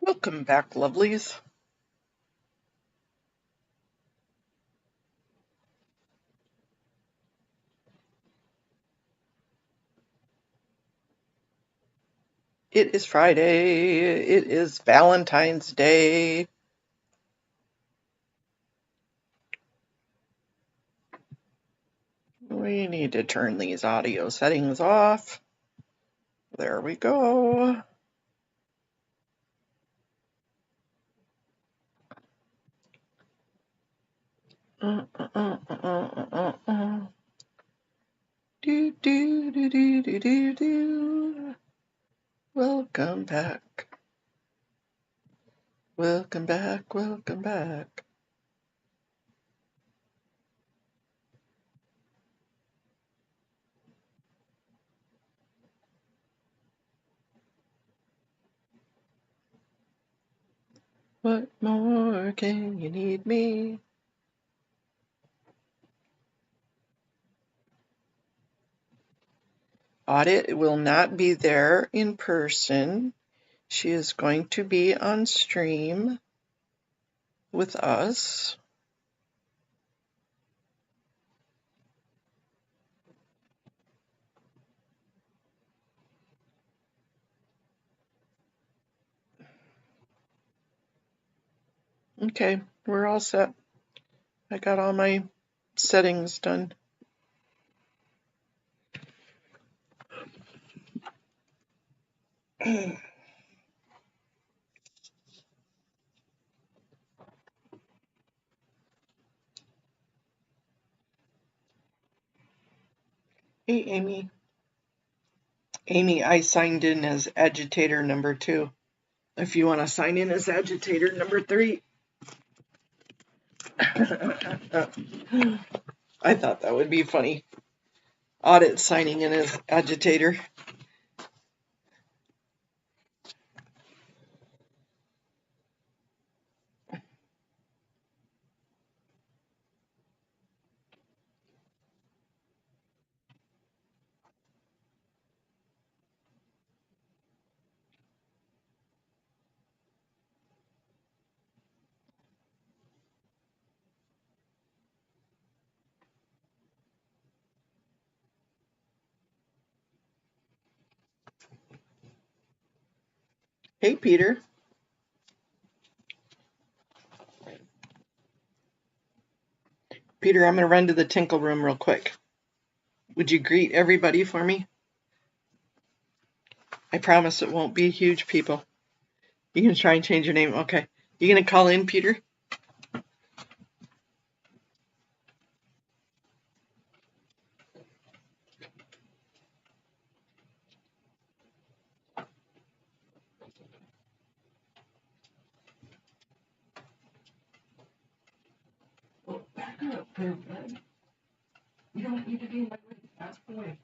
Welcome back, lovelies. It is Friday. It is Valentine's Day. We need to turn these audio settings off. There we go. Do, do, do, do, do, do, do. Welcome back. Welcome back. Welcome back. What more can you need me? Audit will not be there in person. She is going to be on stream with us. Okay, we're all set. I got all my settings done. Hey, Amy. Amy, I signed in as agitator number 2. If you want to sign in as agitator number 3. I thought that would be funny. Audit signing in as agitator. Hey, Peter. Peter, I'm going to run to the tinkle room real quick. Would you greet everybody for me? I promise it won't be huge, people. You can try and change your name. Okay. You going to call in, Peter? Back up, everybody. You don't need to be in my way. Ask away.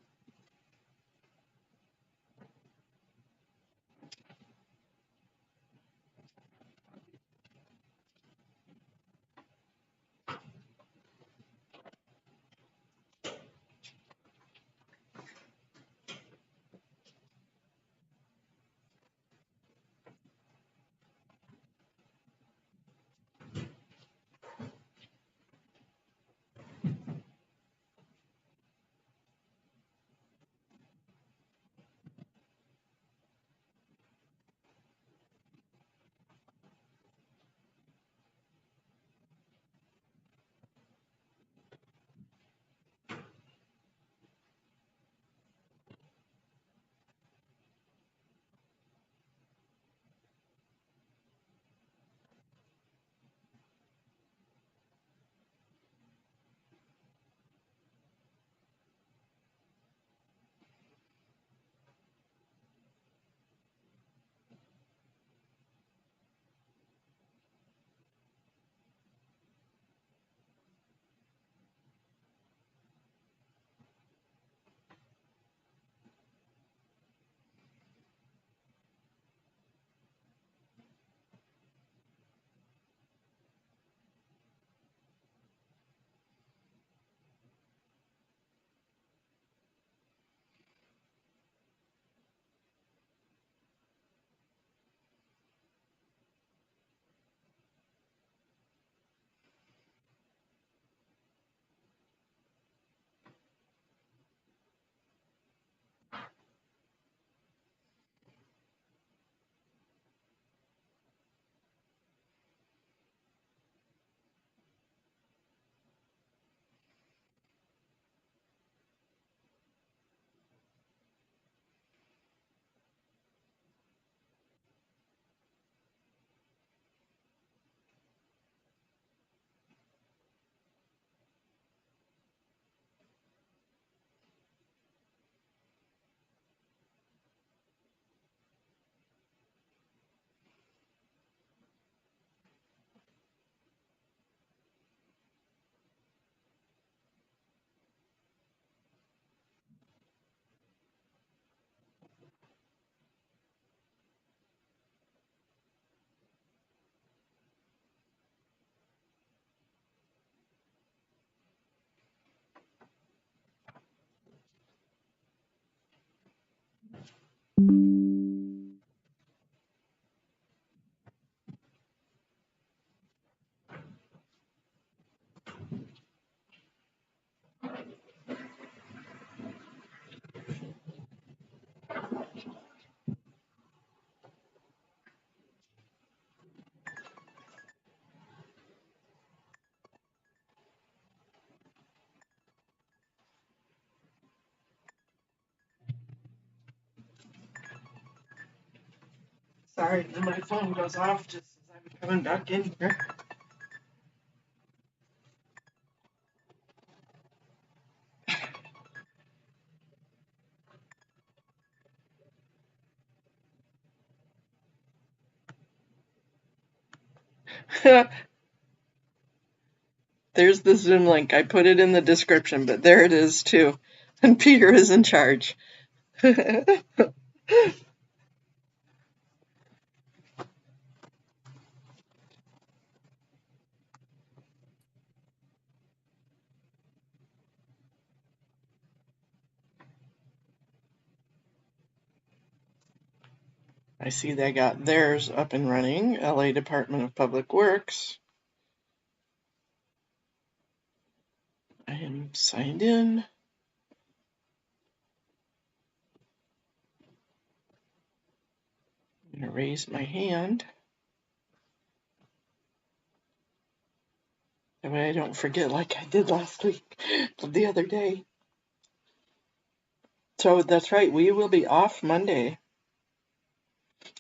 Sorry, then my phone goes off just as I'm coming back in here. There's the Zoom link. I put it in the description, but there it is too. And Peter is in charge. I see they got theirs up and running, LA Department of Public Works. I am signed in. I'm going to raise my hand. That way I don't forget like I did last week, the other day. So that's right, we will be off Monday.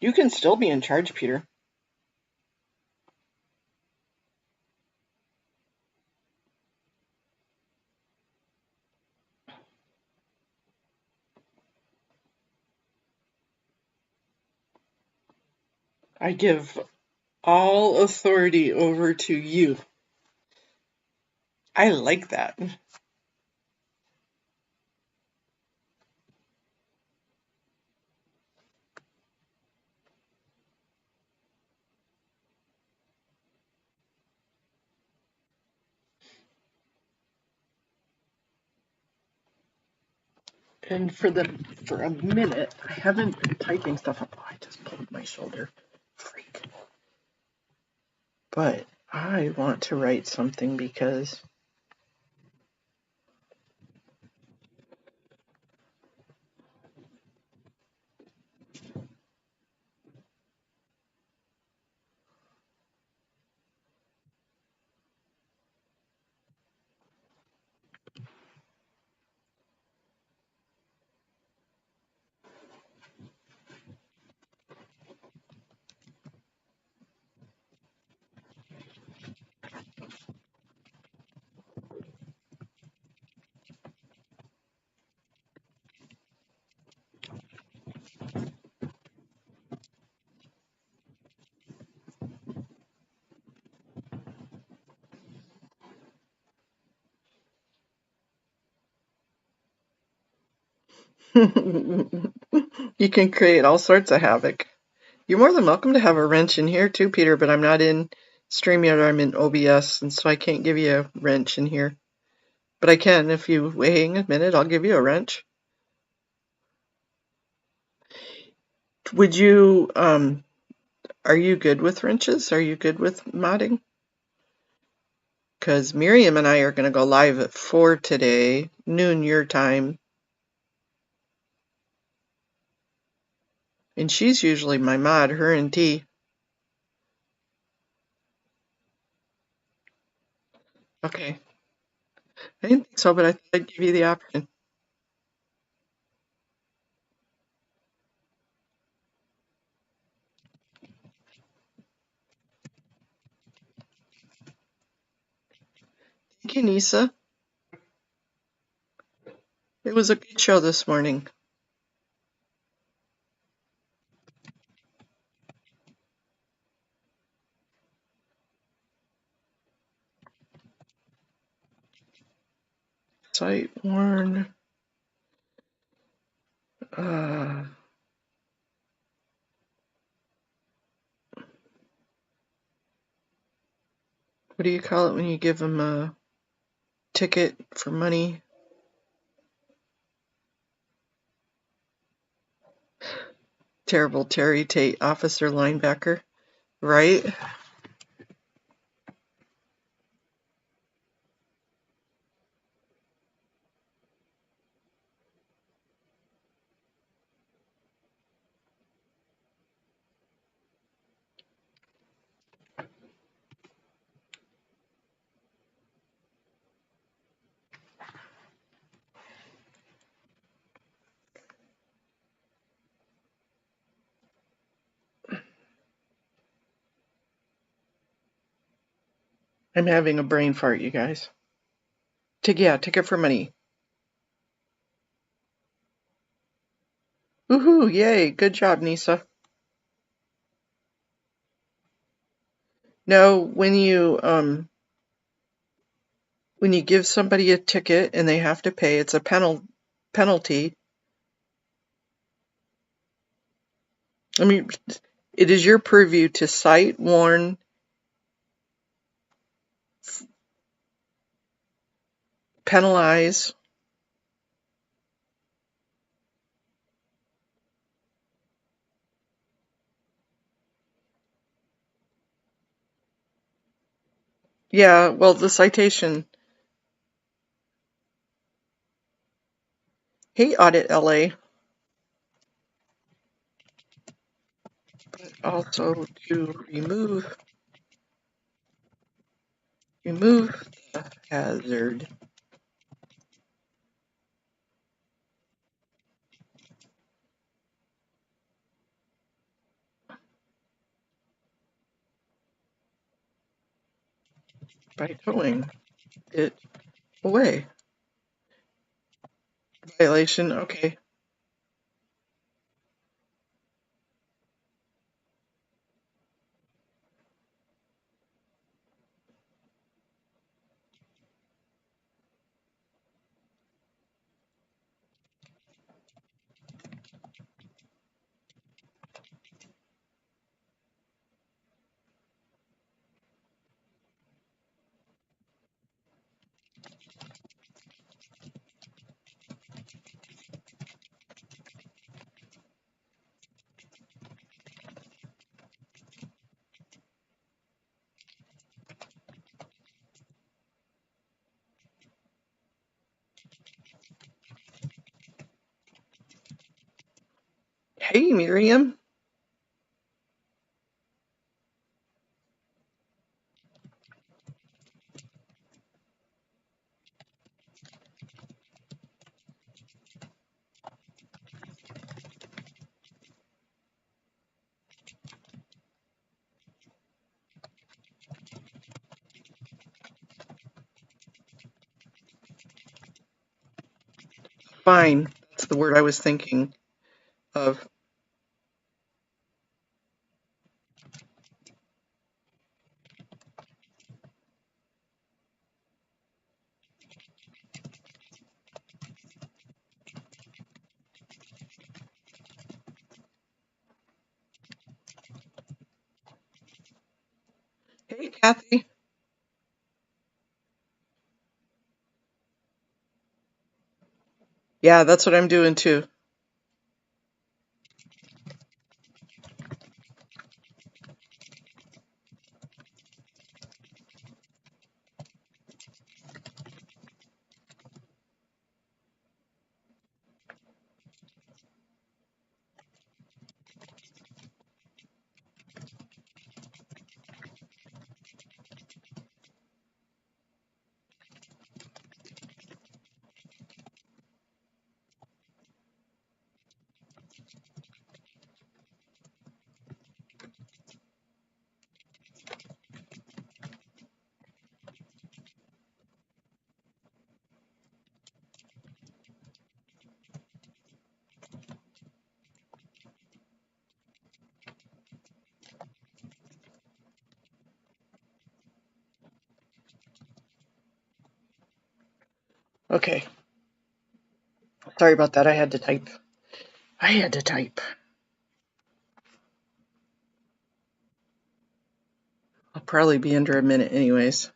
You can still be in charge, Peter. I give all authority over to you. I like that. And for a minute, I haven't been typing stuff up. Oh, I just pulled my shoulder. Freak. But I want to write something because you can create all sorts of havoc. You're more than welcome to have a wrench in here too, Peter, but I'm not in StreamYard, I'm in OBS, and so I can't give you a wrench in here. But I can, if you wait a minute, I'll give you a wrench. Would you, are you good with wrenches? Are you good with modding? Because Miriam and I are going to go live at 4 today, noon your time. And she's usually my mod, her and T. Okay. I didn't think so, but I thought I'd give you the option. Thank you, Nisa. It was a good show this morning. Sight worn. What do you call it when you give them a ticket for money? Terrible Terry Tate, officer linebacker, right? I'm having a brain fart, you guys. Ticket for money. Woohoo, yay, good job, Nisa. No, when you give somebody a ticket and they have to pay, it's a penalty. I mean, it is your purview to cite, warn, penalize. Yeah, well, the citation. Hey, Audit LA. But also to remove the hazard. By towing it away. Violation, okay. Hey, Miriam. Fine. That's the word I was thinking of. Hey, Kathy. Yeah, that's what I'm doing too. Okay. Sorry about that. I had to type. I'll probably be under a minute anyways.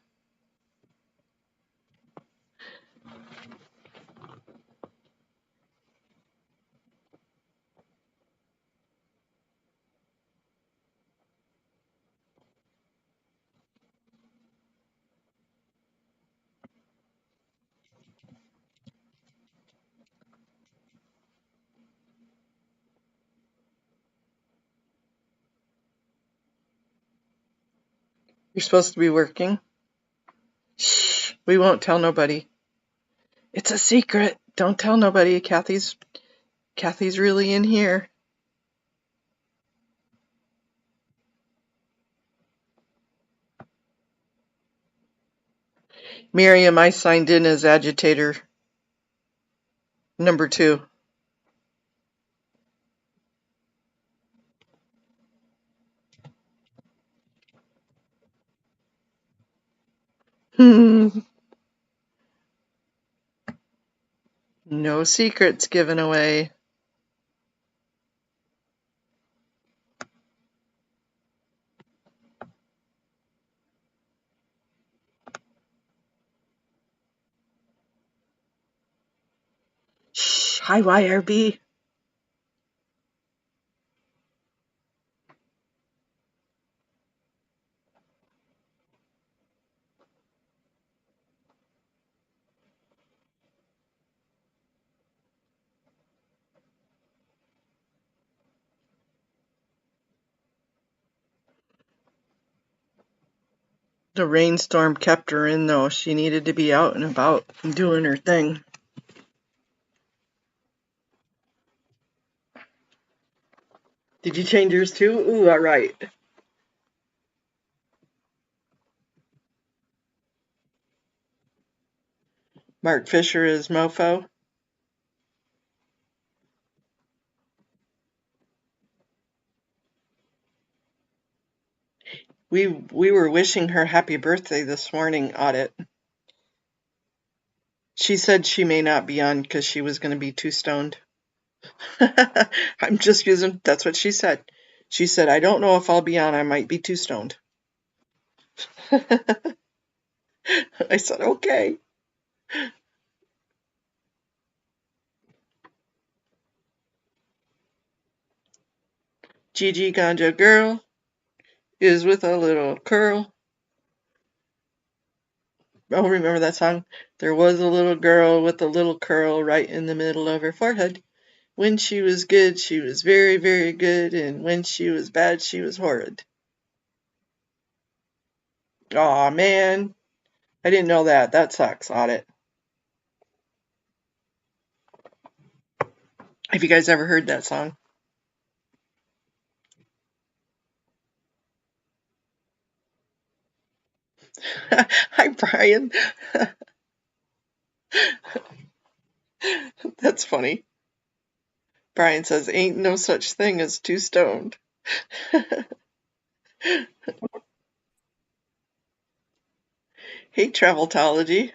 You're supposed to be working. Shh, we won't tell nobody. It's a secret. Don't tell nobody. Kathy's really in here. Miriam, I signed in as agitator number 2. No secrets given away. Shh, hi YRB. The rainstorm kept her in though. She needed to be out and about and doing her thing. Did you change yours too? Ooh, all right. Mark Fisher is mofo. We were wishing her happy birthday this morning, Audit. She said she may not be on because she was going to be too stoned. I'm just using, that's what she said. She said, I don't know if I'll be on. I might be too stoned. I said, okay. Gigi Ganja girl is with a little curl. Oh, remember that song? There was a little girl with a little curl right in the middle of her forehead. When she was good, she was very, very good, and when she was bad, she was horrid. Aw, man. I didn't know that. That sucks, Audit. Have you guys ever heard that song? Hi, Brian. That's funny. Brian says, ain't no such thing as too stoned. Hey, Traveltology.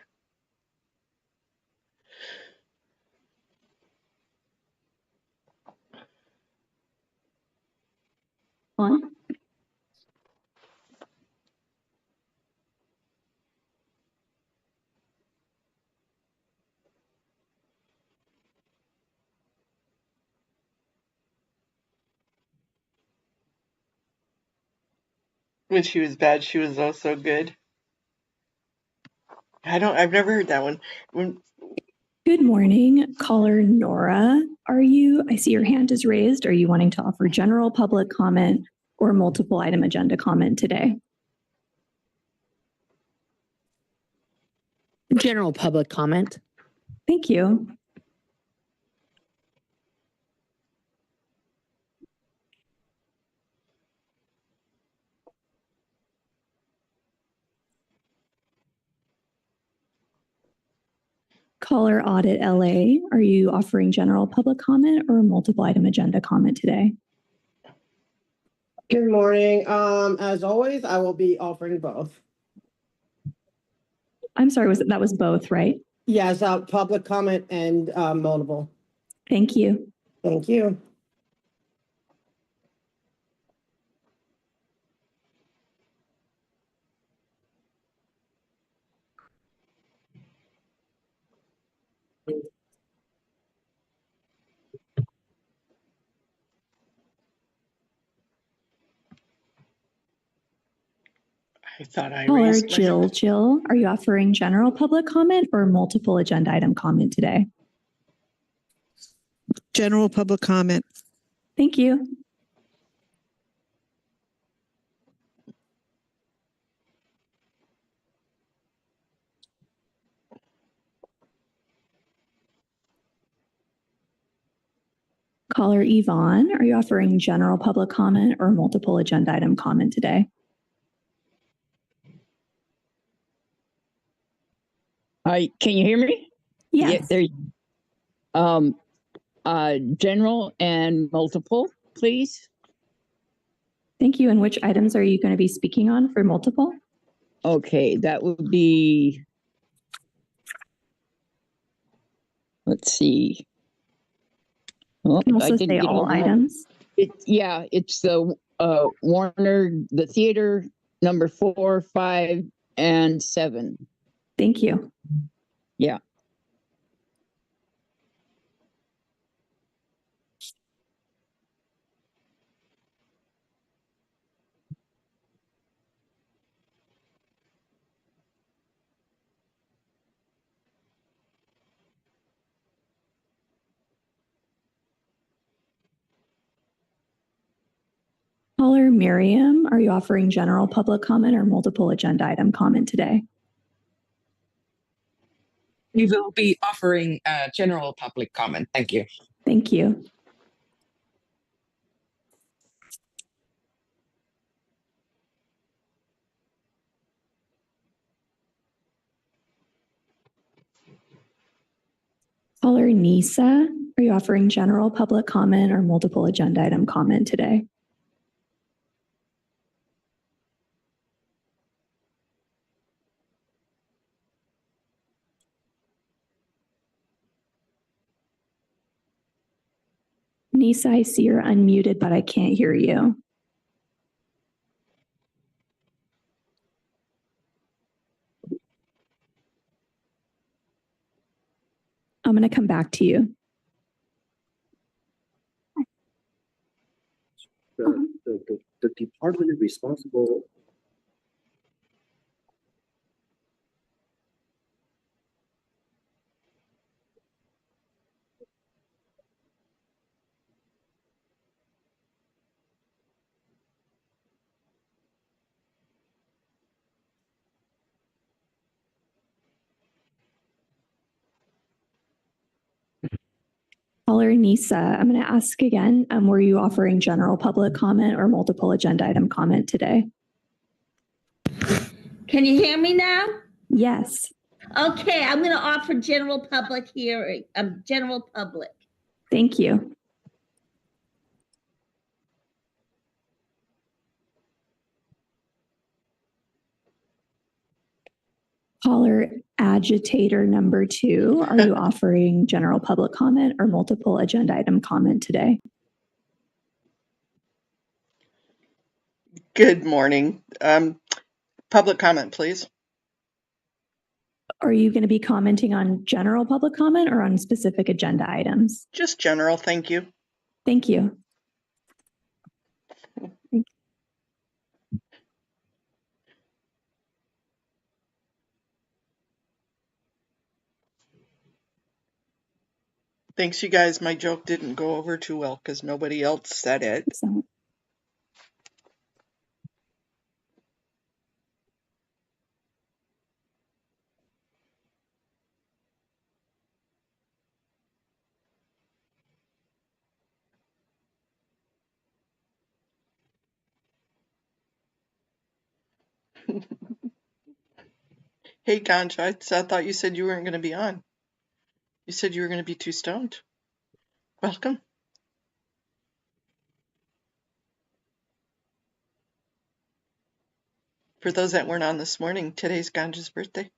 On. When she was bad, she was also good. I've never heard that one. Good morning, caller Nora. I see your hand is raised. Are you wanting to offer general public comment or multiple item agenda comment today? General public comment. Thank you. Caller Audit LA, are you offering general public comment or multiple item agenda comment today? Good morning. As always, I will be offering both. I'm sorry, that was both, right? Yes, public comment and multiple. Thank you. Thank you. I thought I Caller raised my hand. Jill, are you offering general public comment or multiple agenda item comment today? General public comment. Thank you. Caller Yvonne, are you offering general public comment or multiple agenda item comment today? Hi, can you hear me? Yeah, Yes. there. General and multiple, please. Thank you. And which items are you going to be speaking on for multiple? Okay, that would be. Let's see. Oh, You can also I didn't say get all all items. It's the Warner, the theater, number 4, 5, and 7. Thank you. Yeah. Caller Miriam, are you offering general public comment or multiple agenda item comment today? We will be offering general public comment. Thank you. Thank you. Caller Nisa, are you offering general public comment or multiple agenda item comment today? Nisa, I see you're unmuted, but I can't hear you. I'm going to come back to you. The department is responsible. Caller Nisa, I'm going to ask again, were you offering general public comment or multiple agenda item comment today? Can you hear me now? Yes. Okay, I'm going to offer general public hearing, general public. Thank you. Caller agitator number 2, are you offering general public comment or multiple agenda item comment today? Good morning. Public comment, please. Are you going to be commenting on general public comment or on specific agenda items? Just general, thank you. Thank you. Thanks, you guys. My joke didn't go over too well because nobody else said it. Excellent. Hey, Ganja, I thought you said you weren't going to be on. You said you were going to be too stoned. Welcome. For those that weren't on this morning, today's Ganja's birthday.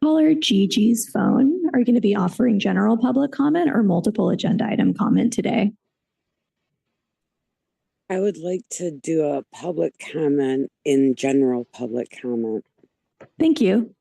Caller Gigi's phone, are you going to be offering general public comment or multiple agenda item comment today? I would like to do a public comment in general public comment. Thank you.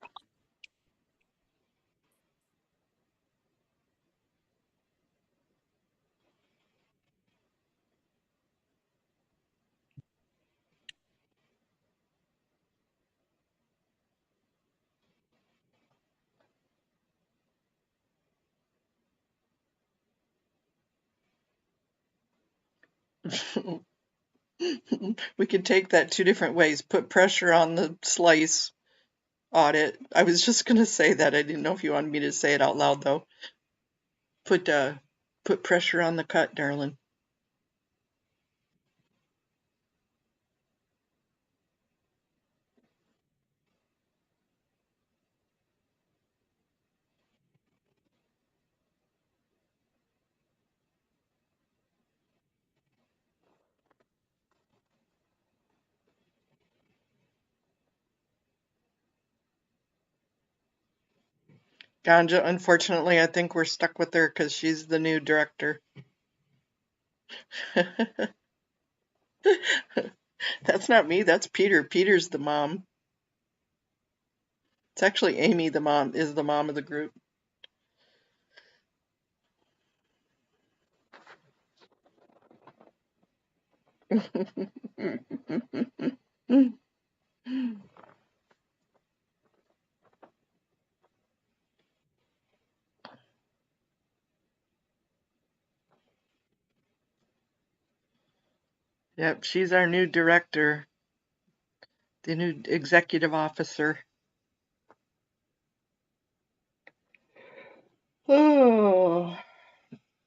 We could take that two different ways. Put pressure on the slice audit. I was just going to say that. I didn't know if you wanted me to say it out loud, though. Put pressure on the cut, darling. Ganja, unfortunately, I think we're stuck with her because she's the new director. That's not me, that's Peter. Peter's the mom. It's actually Amy, the mom, is the mom of the group. Yep, she's our new director, the new executive officer. Oh,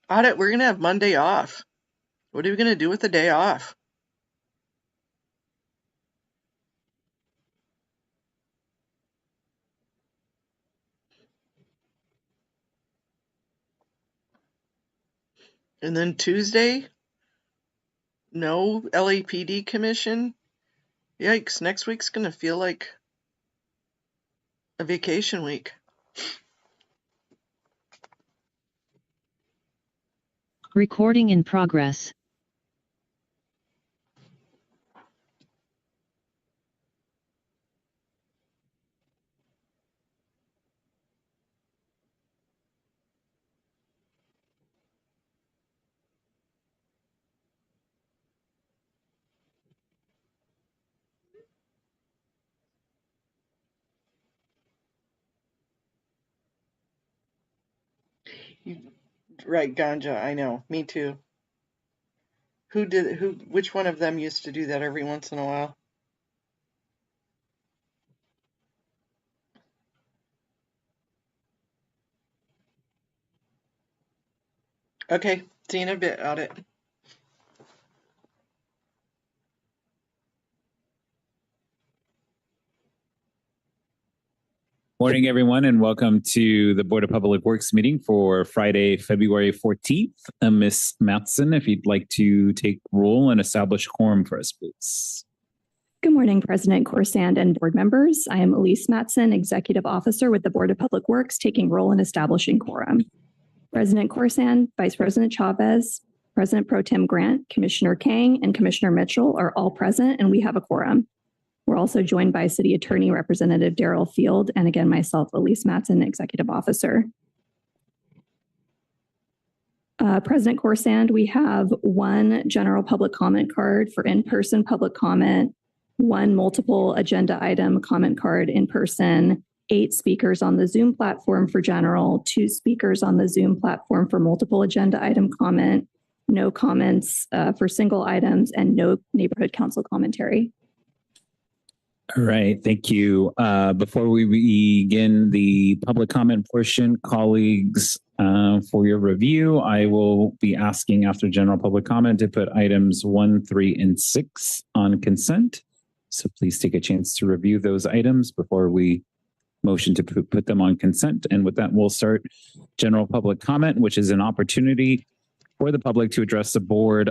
Audit, we're going to have Monday off. What are we going to do with the day off? And then Tuesday, no LAPD commission. Yikes, next week's going to feel like a vacation week. Recording in progress. Right, Ganja, I know. Me too. Which one of them used to do that every once in a while? Okay, see you in a bit, Audit. Morning, everyone, and welcome to the Board of Public Works meeting for Friday, February 14th. Ms. Matheson, if you'd like to take roll and establish quorum for us, please. Good morning, President Corsand and board members. I am Elise Matheson, Executive Officer with the Board of Public Works, taking roll in establishing quorum. President Corsand, Vice President Chavez, President Pro Tem Grant, Commissioner Kang, and Commissioner Mitchell are all present, and we have a quorum. We're also joined by City Attorney Representative Daryl Field, and again, myself, Elise Matheson, Executive Officer. President Corsand, we have one general public comment card for in-person public comment, one multiple agenda item comment card in person, 8 speakers on the Zoom platform for general, 2 speakers on the Zoom platform for multiple agenda item comment, no comments for single items, and no neighborhood council commentary. All right, thank you. Before we begin the public comment portion, colleagues, for your review, I will be asking after general public comment to put items 1, 3, and 6 on consent. So please take a chance to review those items before we motion to put them on consent. And with that, we'll start general public comment, which is an opportunity for the public to address the board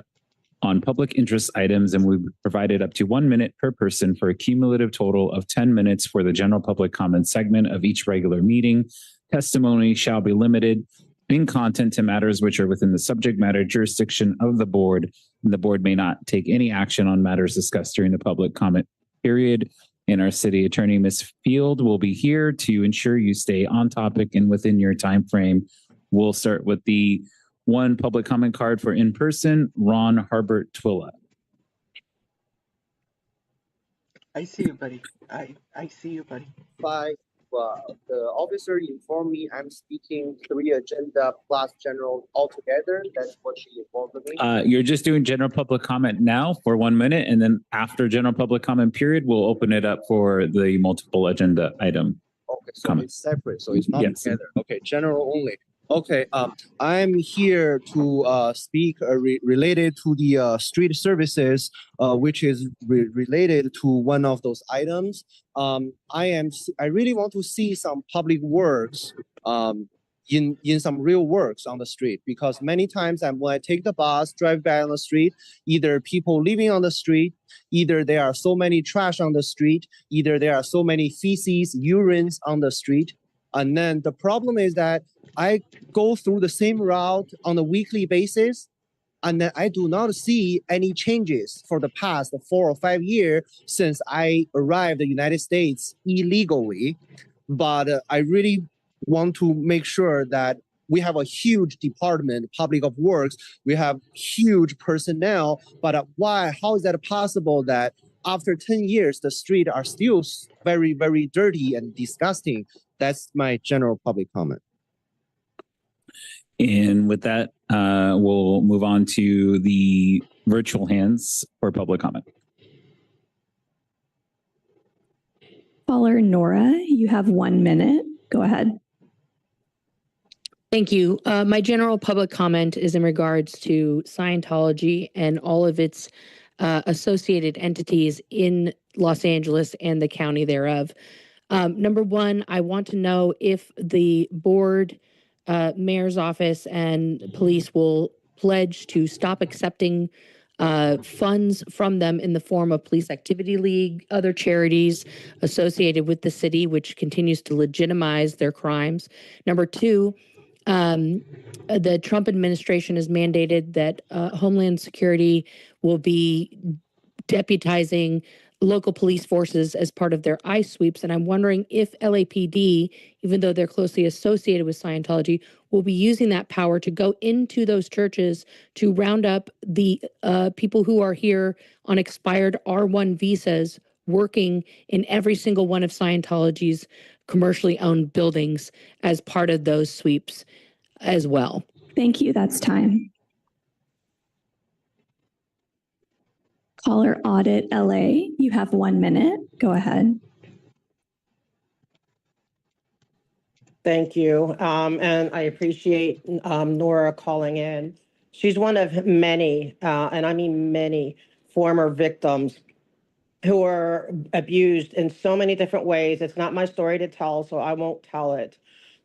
on public interest items, and we've provided up to 1 minute per person for a cumulative total of 10 minutes for the general public comment segment of each regular meeting. Testimony shall be limited in content to matters which are within the subject matter jurisdiction of the board. And the board may not take any action on matters discussed during the public comment period. And our city attorney, Ms. Field, will be here to ensure you stay on topic and within your time frame. We'll start with the one public comment card for in person, Ron Harbert Twilla. I see you, buddy. I see you, buddy. The officer informed me I'm speaking 3 agenda plus general altogether. That's what she informed me. You're just doing general public comment now for 1 minute, and then after general public comment period, we'll open it up for the multiple agenda item. Okay, so comment. it's separate, so it's not Yes. together. Okay, general only. Okay, I'm here to speak related to the street services, which is related to one of those items. I really want to see some public works in some real works on the street, because many times when I take the bus, drive by on the street, either people living on the street, either there are so many trash on the street, either there are so many feces, urines on the street. And then the problem is that I go through the same route on a weekly basis, and then I do not see any changes for the past 4 or 5 years since I arrived in the United States illegally. But I really want to make sure that we have a huge department, Public of Works. We have huge personnel, but how is that possible that after 10 years, the streets are still very, very dirty and disgusting? That's my general public comment. And with that, we'll move on to the virtual hands for public comment. Caller Nora, you have 1 minute. Go ahead. Thank you. My general public comment is in regards to Scientology and all of its associated entities in Los Angeles and the county thereof. Number one, I want to know if the board, mayor's office, and police will pledge to stop accepting funds from them in the form of Police Activity League, other charities associated with the city, which continues to legitimize their crimes. Number two, the Trump administration has mandated that Homeland Security will be deputizing local police forces as part of their ICE sweeps. And I'm wondering if LAPD, even though they're closely associated with Scientology, will be using that power to go into those churches to round up the people who are here on expired R1 visas working in every single one of Scientology's commercially owned buildings as part of those sweeps as well. Thank you. That's time. Caller Audit LA, you have 1 minute. Go ahead. Thank you. And I appreciate Nora calling in. She's one of many, and I mean many, former victims who are abused in so many different ways. It's not my story to tell, so I won't tell it.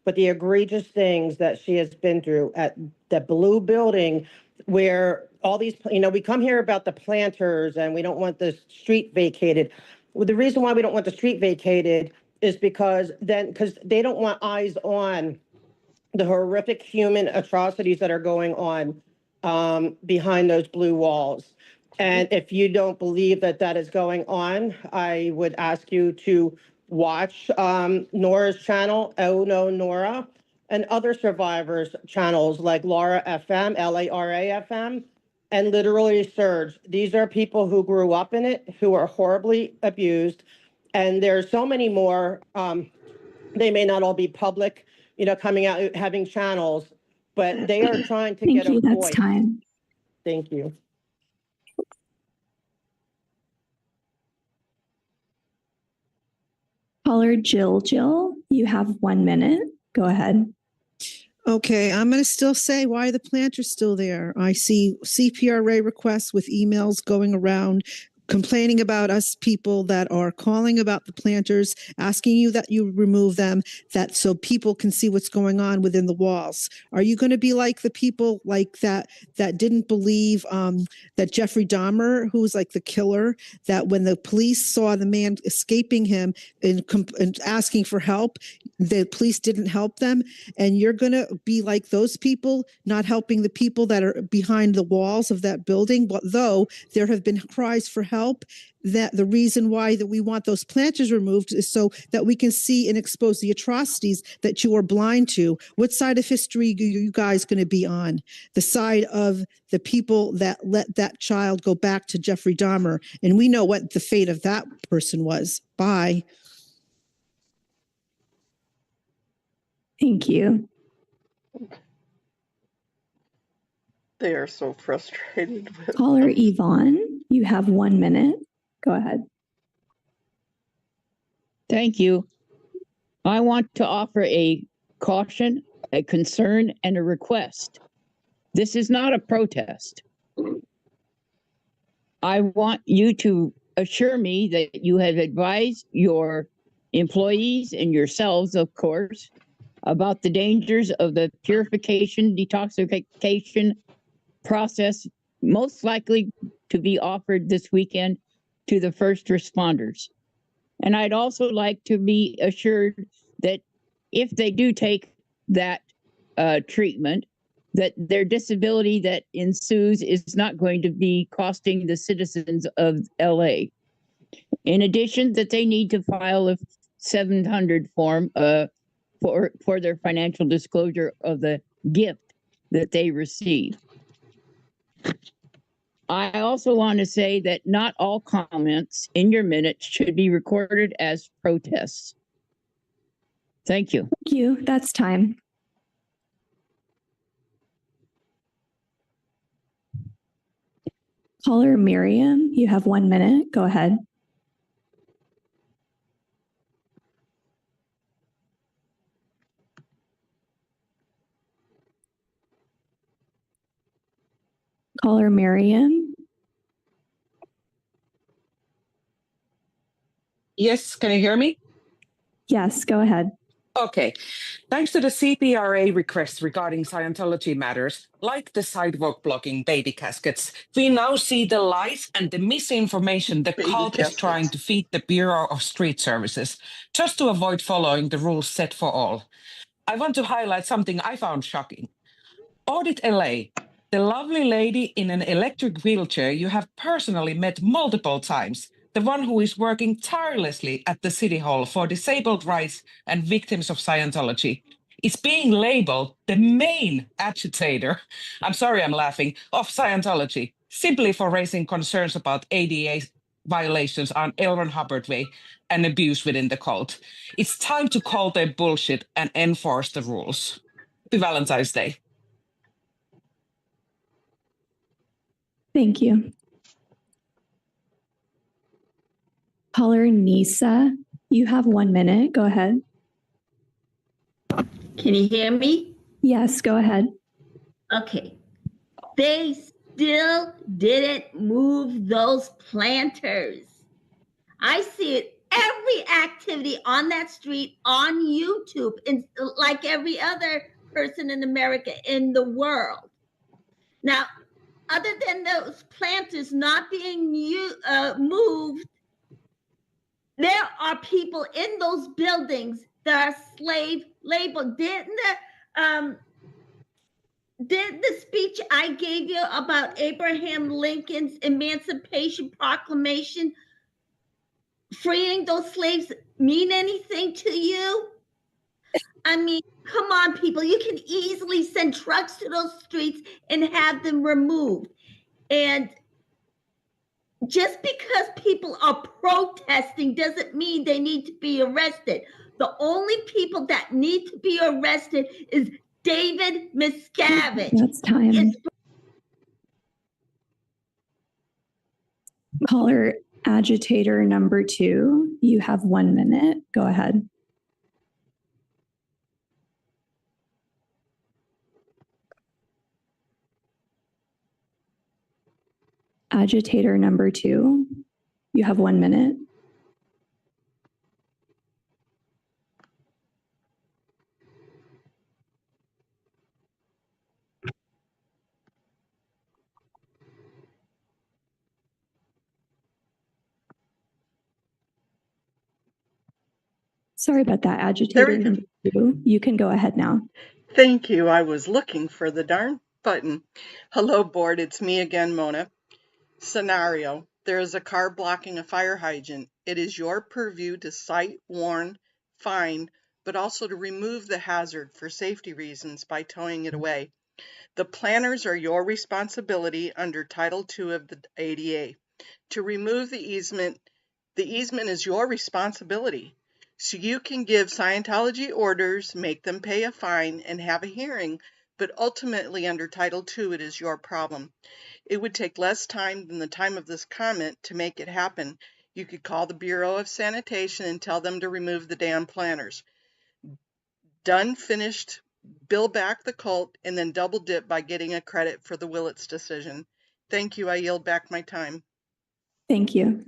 But the egregious things that she has been through at the Blue Building, where all these, we come here about the planters and we don't want the street vacated. Well, the reason why we don't want the street vacated is because they don't want eyes on the horrific human atrocities that are going on behind those blue walls. And if you don't believe that that is going on, I would ask you to watch Nora's channel, Oh No Nora, and other survivors' channels like Laura FM, LARA FM, and literally Surge. These are people who grew up in it, who are horribly abused, and there's so many more. They may not all be public, coming out, having channels, but they are trying to get a voice. That's time. Thank you. Caller Jill, you have 1 minute. Go ahead. Okay, I'm going to still say why are the planters still there? I see CPRA requests with emails going around complaining about us people that are calling about the planters, asking you that you remove them, that so people can see what's going on within the walls. Are you going to be like the people like that didn't believe that Jeffrey Dahmer, who was like the killer, that when the police saw the man escaping him and asking for help, the police didn't help them? And you're going to be like those people, not helping the people that are behind the walls of that building, but though there have been cries for help, that the reason why that we want those planters removed is so that we can see and expose the atrocities that you are blind to. What side of history are you guys going to be on? The side of the people that let that child go back to Jeffrey Dahmer. And we know what the fate of that person was. Bye. Thank you. They are so frustrated with Caller Yvonne, you have 1 minute. Go ahead. Thank you. I want to offer a caution, a concern, and a request. This is not a protest. I want you to assure me that you have advised your employees and yourselves, of course, about the dangers of the purification, detoxification process, most likely to be offered this weekend to the first responders. And I'd also like to be assured that if they do take that treatment, that their disability that ensues is not going to be costing the citizens of LA. In addition, that they need to file a 700 form for their financial disclosure of the gift that they receive. I also want to say that not all comments in your minutes should be recorded as protests. Thank you. Thank you. That's time. Caller Miriam, you have 1 minute. Go ahead. Caller Miriam. Yes, can you hear me? Yes, go ahead. Okay. Thanks to the CPRA request regarding Scientology matters, like the sidewalk blocking baby caskets, we now see the lies and the misinformation the baby cult is trying caskets. to feed the Bureau of Street Services, just to avoid following the rules set for all. I want to highlight something I found shocking. Audit LA, the lovely lady in an electric wheelchair you have personally met multiple times, the one who is working tirelessly at the City Hall for disabled rights and victims of Scientology, is being labeled the main agitator, I'm sorry I'm laughing, of Scientology, simply for raising concerns about ADA violations on L. Ron Hubbard Way and abuse within the cult. It's time to call their bullshit and enforce the rules. Happy Valentine's Day. Thank you. Caller Nisa, you have 1 minute. Go ahead. Can you hear me? Yes, go ahead. Okay. They still didn't move those planters. I see it every activity on that street on YouTube, and like every other person in America, in the world. Now, other than those planters not being moved, there are people in those buildings that are slave labor. Did the speech I gave you about Abraham Lincoln's Emancipation Proclamation, freeing those slaves, mean anything to you? I mean, come on, people. You can easily send trucks to those streets and have them removed. And just because people are protesting doesn't mean they need to be arrested. The only people that need to be arrested is David Miscavige. That's time. Caller agitator number 2, you have 1 minute. Go ahead. Agitator number 2. You have 1 minute. Sorry about that, agitator number 2. You can go ahead now. Thank you. I was looking for the darn button. Hello, board. It's me again, Mona. Scenario. There is a car blocking a fire hydrant. It is your purview to cite, warn, fine, but also to remove the hazard for safety reasons by towing it away. The planners are your responsibility under Title II of the ADA. To remove the easement is your responsibility. So you can give Scientology orders, make them pay a fine, and have a hearing, but ultimately under Title II, it is your problem. It would take less time than the time of this comment to make it happen. You could call the Bureau of Sanitation and tell them to remove the damn planners. Done, finished, bill back the cult, and then double dip by getting a credit for the Willits decision. Thank you. I yield back my time. Thank you.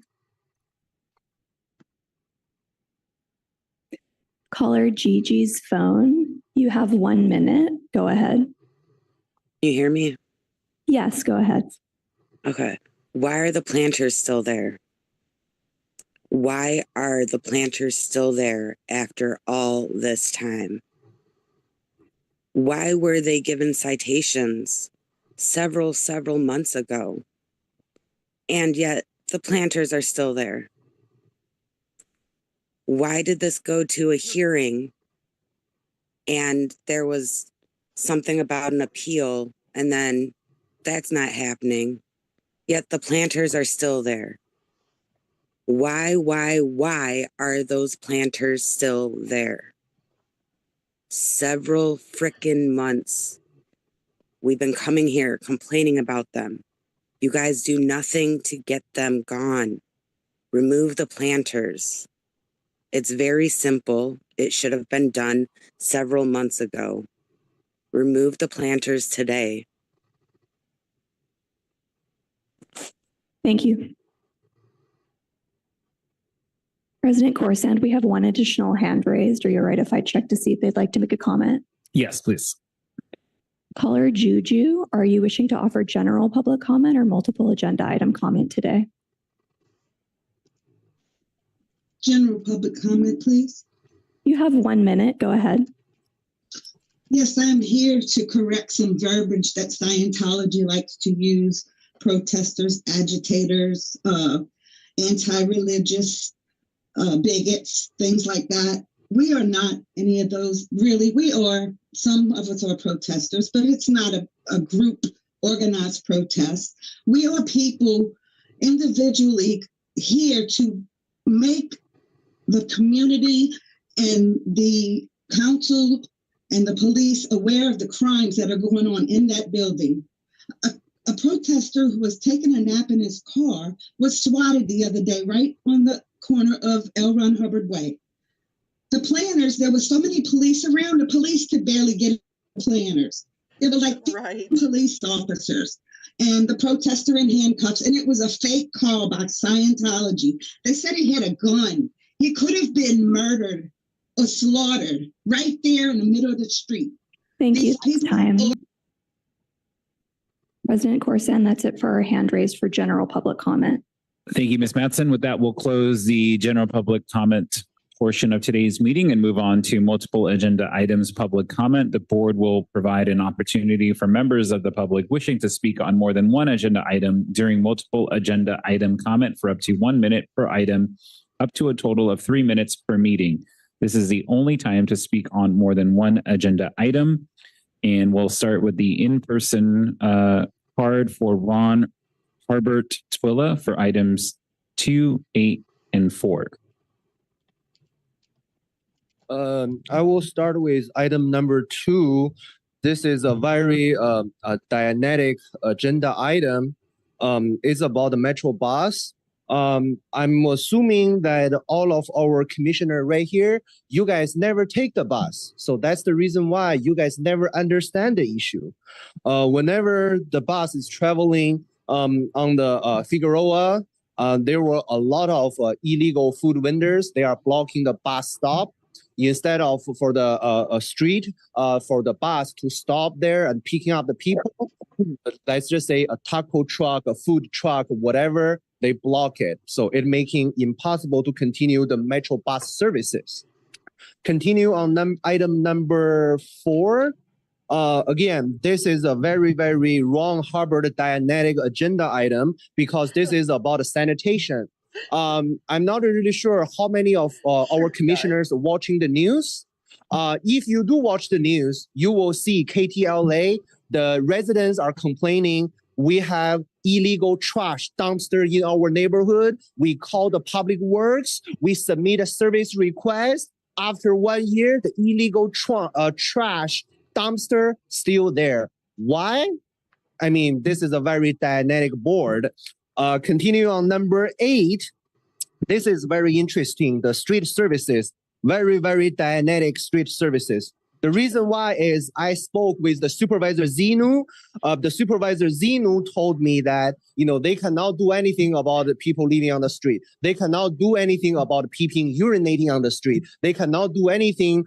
Caller Gigi's phone. You have 1 minute. Go ahead. You hear me? Yes, go ahead. Okay. Why are the planters still there? Why are the planters still there after all this time? Why were they given citations several months ago? And yet the planters are still there. Why did this go to a hearing and there was something about an appeal and then that's not happening, yet the planters are still there? Why are those planters still there? Several frickin' months. We've been coming here complaining about them. You guys do nothing to get them gone. Remove the planters. It's very simple. It should have been done several months ago. Remove the planters today. Thank you. President Corsand, we have one additional hand raised. Are you all right if I check to see if they'd like to make a comment? Yes, please. Caller Juju, are you wishing to offer general public comment or multiple agenda item comment today? General public comment, please. You have 1 minute. Go ahead. Yes, I'm here to correct some verbiage that Scientology likes to use. Protesters, agitators, anti-religious, bigots, things like that. We are not any of those, really. We are, some of us are protesters, but it's not a group organized protest. We are people individually here to make the community and the council and the police aware of the crimes that are going on in that building. A protester who was taking a nap in his car was swatted the other day right on the corner of L. Ron Hubbard Way. The planners, there was so many police around, the police could barely get planners. It was like police officers and the protester in handcuffs, and it was a fake call by Scientology. They said he had a gun. He could have been murdered or slaughtered right there in the middle of the street. Thank you. That's time. President Corsand, that's it for our hand raised for general public comment. Thank you, Ms. Mattson. With that, we'll close the general public comment portion of today's meeting and move on to multiple agenda items public comment. The board will provide an opportunity for members of the public wishing to speak on more than one agenda item during multiple agenda item comment for up to 1 minute per item, up to a total of 3 minutes per meeting. This is the only time to speak on more than one agenda item. And we'll start with the in-person card for Ron Harbert Twilla for items 2, 8, and 4. I will start with item number 2. This is a very dynamic agenda item. It's about the Metro bus. I'm assuming that all of our commissioner right here, you guys never take the bus. So that's the reason why you guys never understand the issue. Whenever the bus is traveling on the Figueroa There were a lot of illegal food vendors. They are blocking the bus stop instead of for the street for the bus to stop there and picking up the people. Let's just say a taco truck, a food truck, whatever, they block it. So it making impossible to continue the Metro bus services. Continue on item number 4. Again, this is a very, very wrong Harvard Dianetic agenda item because this is about sanitation. I'm not really sure how many of our commissioners are watching the news. If you do watch the news, you will see KTLA, the residents are complaining we have illegal trash dumpster in our neighborhood. We call the public works. We submit a service request. After 1 year, the illegal trash dumpster still there. Why? I mean, this is a very dynamic board. Continue on number 8. This is very interesting. The street services, very, very dynamic street services. The reason why is I spoke with the supervisor Zenu. The supervisor Zenu told me that, they cannot do anything about the people living on the street. They cannot do anything about people urinating on the street. They cannot do anything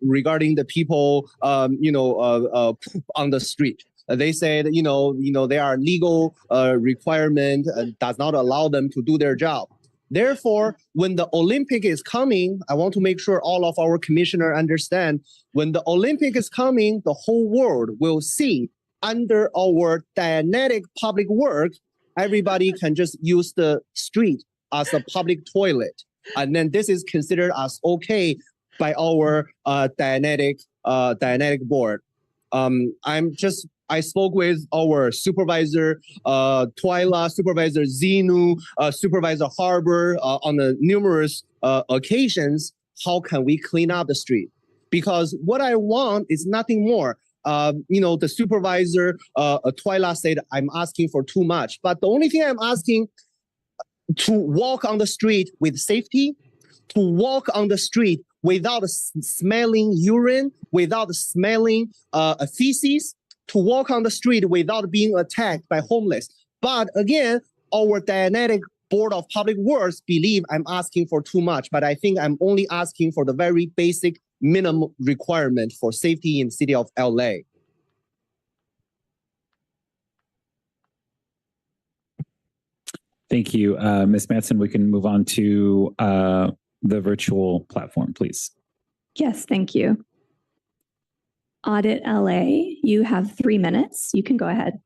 regarding the people, poop on the street. They said, there are legal requirement does not allow them to do their job. Therefore, when the Olympic is coming, I want to make sure all of our commissioners understand, when the Olympic is coming, the whole world will see under our Dianetic public work, everybody can just use the street as a public toilet. And then this is considered as okay by our Dianetic board. I spoke with our supervisor, Twyla, supervisor Zenu, supervisor Harbor on the numerous occasions. How can we clean up the street? Because what I want is nothing more. The supervisor, Twyla said, I'm asking for too much. But the only thing I'm asking to walk on the street with safety, to walk on the street without smelling urine, without smelling feces, to walk on the street without being attacked by homeless. But again, our Dianetic Board of Public Works believe I'm asking for too much, but I think I'm only asking for the very basic minimum requirement for safety in the city of LA. Thank you. Ms. Madsen, we can move on to the virtual platform, please. Yes, thank you. Audit LA, you have 3 minutes. You can go ahead.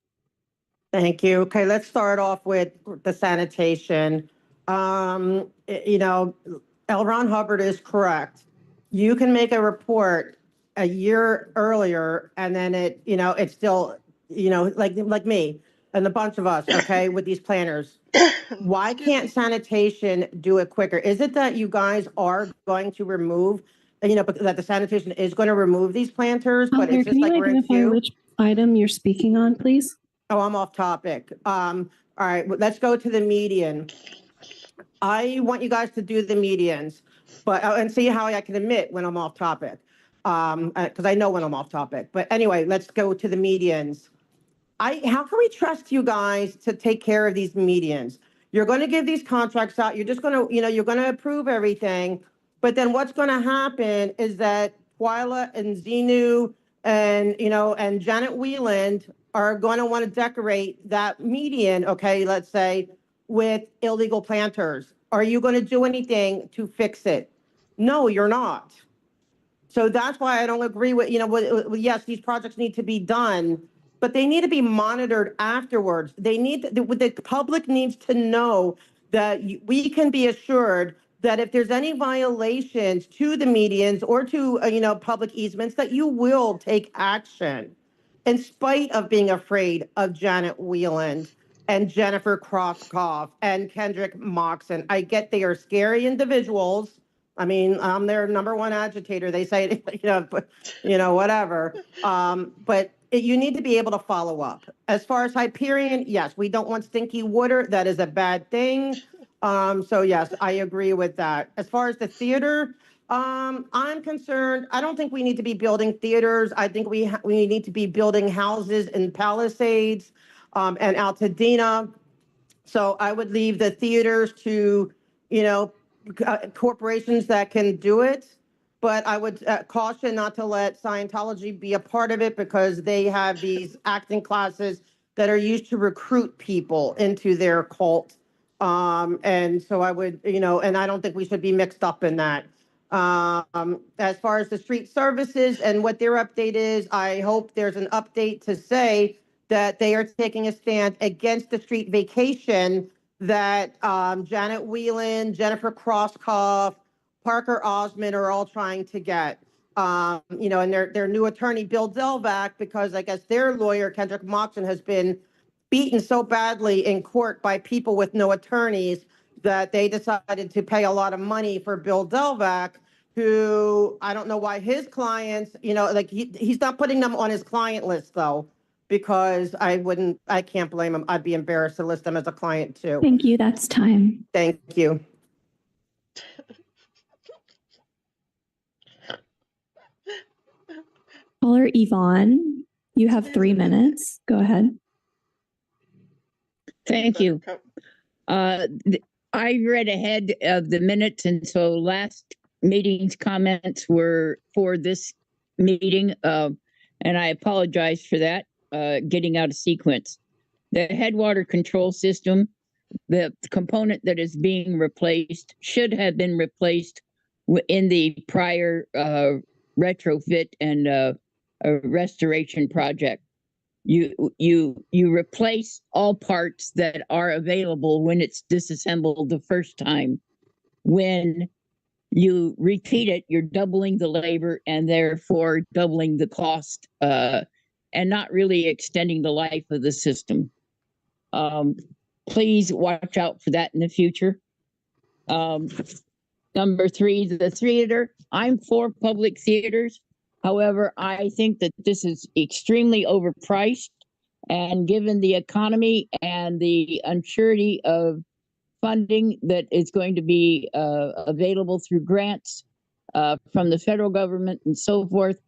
Thank you. Okay, let's start off with the sanitation. L. Ron Hubbard is correct. You can make a report a year earlier, and then it's still, like me and a bunch of us, okay, with these planners. Why can't sanitation do it quicker? Is it that you guys are going to remove, that the sanitation is going to remove these planters, but it's just like we're in queue? Which item you're speaking on, please? Oh, I'm off topic. All right, let's go to the median. I want you guys to do the medians, but and see how I can admit when I'm off topic, because I know when I'm off topic. But anyway, let's go to the medians. How can we trust you guys to take care of these medians? You're going to give these contracts out. You're just going to, you're going to approve everything. But then what's going to happen is that Twyla and Zenu and, and Janet Wieland are going to want to decorate that median, okay, let's say, with illegal planters. Are you going to do anything to fix it? No, you're not. So that's why I don't agree with, yes, these projects need to be done, but they need to be monitored afterwards. The public needs to know that we can be assured that if there's any violations to the medians or to, public easements, that you will take action in spite of being afraid of Janet Wieland and Jennifer Krofkoff and Kendrick Moxon. I get they are scary individuals. I mean, I'm their number one agitator. They say, whatever. But you need to be able to follow up. As far as Hyperion, yes, we don't want stinky water. That is a bad thing. So yes, I agree with that. As far as the theater, I'm concerned. I don't think we need to be building theaters. I think we need to be building houses in Palisades and Altadena. So I would leave the theaters to, corporations that can do it. But I would caution not to let Scientology be a part of it because they have these acting classes that are used to recruit people into their cult. And so I would, and I don't think we should be mixed up in that. As far as the street services and what their update is, I hope there's an update to say that they are taking a stand against the street vacation that Janet Whelan, Jennifer Krosskopf, Parker Osmond are all trying to get. And their new attorney, Bill Delvac, because I guess their lawyer, Kendrick Moxon, has been beaten so badly in court by people with no attorneys that they decided to pay a lot of money for Bill Delvac, who I don't know why his clients, he's not putting them on his client list though, because I can't blame him. I'd be embarrassed to list them as a client too. Thank you. That's time. Thank you. Caller Yvonne, you have 3 minutes. Go ahead. Thank you. I read ahead of the minutes, and so last meeting's comments were for this meeting, and I apologize for that, getting out of sequence. The headwater control system, the component that is being replaced, should have been replaced in the prior retrofit and restoration project. You replace all parts that are available when it's disassembled the first time. When you repeat it, you're doubling the labor and therefore doubling the cost, and not really extending the life of the system. Please watch out for that in the future. Number 3, the theater. I'm for public theaters. However, I think that this is extremely overpriced, and given the economy and the uncertainty of funding that is going to be available through grants from the federal government and so forth,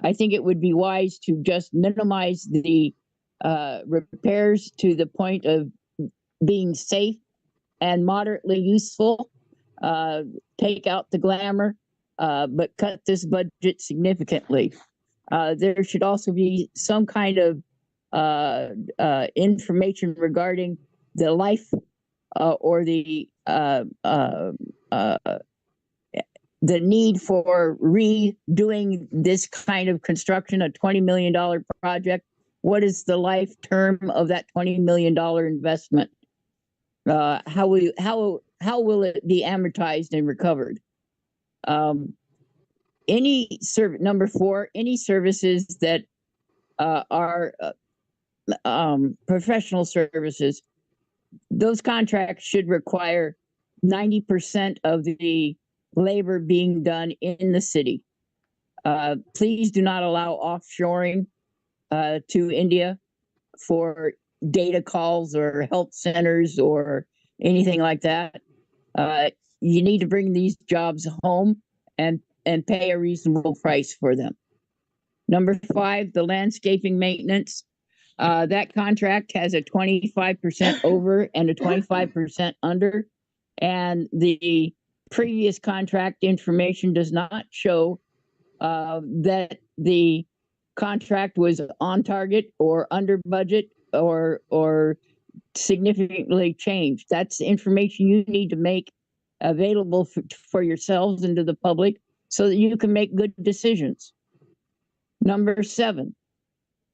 I think it would be wise to just minimize the repairs to the point of being safe and moderately useful. Take out the glamour, but cut this budget significantly. There should also be some kind of information regarding the life or the need for redoing this kind of construction, a $20 million project. What is the life term of that $20 million investment? How will it be amortized and recovered? Number 4, any services that are professional services, those contracts should require 90% of the labor being done in the city. Please do not allow offshoring to India for data calls or health centers or anything like that. You need to bring these jobs home and pay a reasonable price for them. Number 5, the landscaping maintenance. That contract has a 25% over and a 25% under. And the previous contract information does not show that the contract was on target or under budget or significantly changed. That's information you need to make available for yourselves and to the public so that you can make good decisions. Number 7,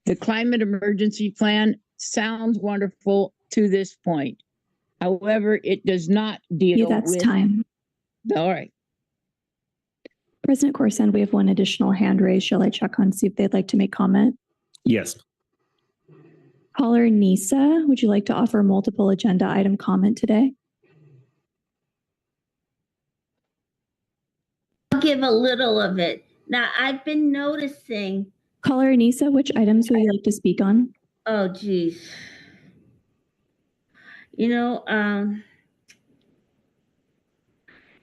the climate emergency plan sounds wonderful to this point. However, it does not deal That's with... time. All right. President Corsand, we have one additional hand raised. Shall I check on, see if they'd like to make comment? Yes. Caller Nisa, would you like to offer multiple agenda item comment today? I'll give a little of it. Now, I've been noticing. Caller Nisa, which items would you like to speak on? Oh, geez. You know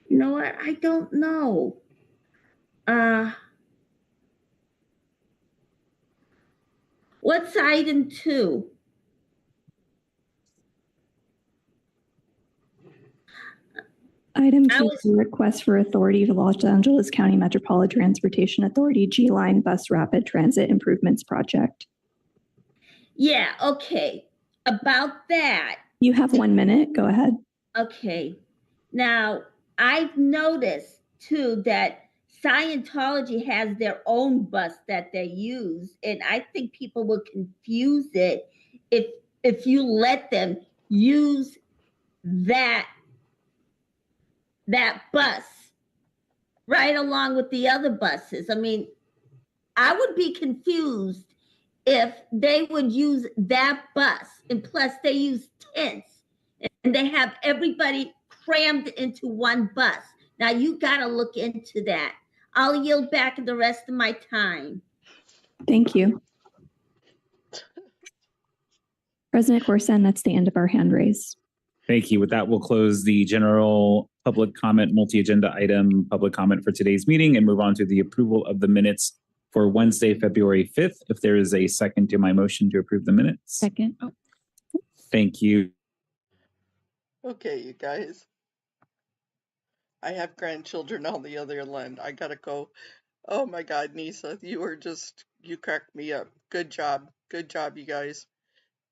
what? I don't know. What's item 2? Item I 2, was- request for authority to Los Angeles County Metropolitan Transportation Authority G-Line Bus Rapid Transit Improvements Project. Yeah, okay. About that, You have 1 minute. Go ahead. okay. Now, I've noticed too that Scientology has their own bus that they use, and I think people will confuse it if you let them use that bus right along with the other buses. I mean, I would be confused if they would use that bus, and plus they use tents, and they have everybody crammed into one bus. Now you got to look into that. I'll yield back the rest of my time. Thank you. President Corson, that's the end of our hand raise. Thank you. With that, we'll close the general public comment multi-agenda item public comment for today's meeting and move on to the approval of the minutes for Wednesday, February 5th. If there is a second to my motion to approve the minutes. Second. Thank you. Okay, you guys. I have grandchildren on the other end. I gotta go. Oh my God, Nisa, you cracked me up. Good job. Good job, you guys.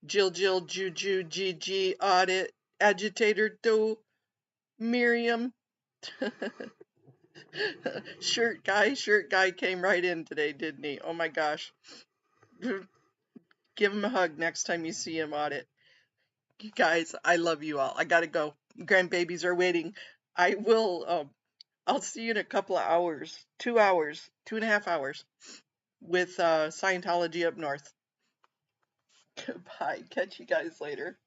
Jill, Juju, Gigi, Audit, Agitator, Do, Miriam. Shirt guy came right in today, didn't he? Oh my gosh. Give him a hug next time you see him, Audit. You guys, I love you all. I gotta go. Grandbabies are waiting. I'll see you in a couple of hours. 2 hours, 2.5 hours with Scientology up north. Goodbye. Catch you guys later.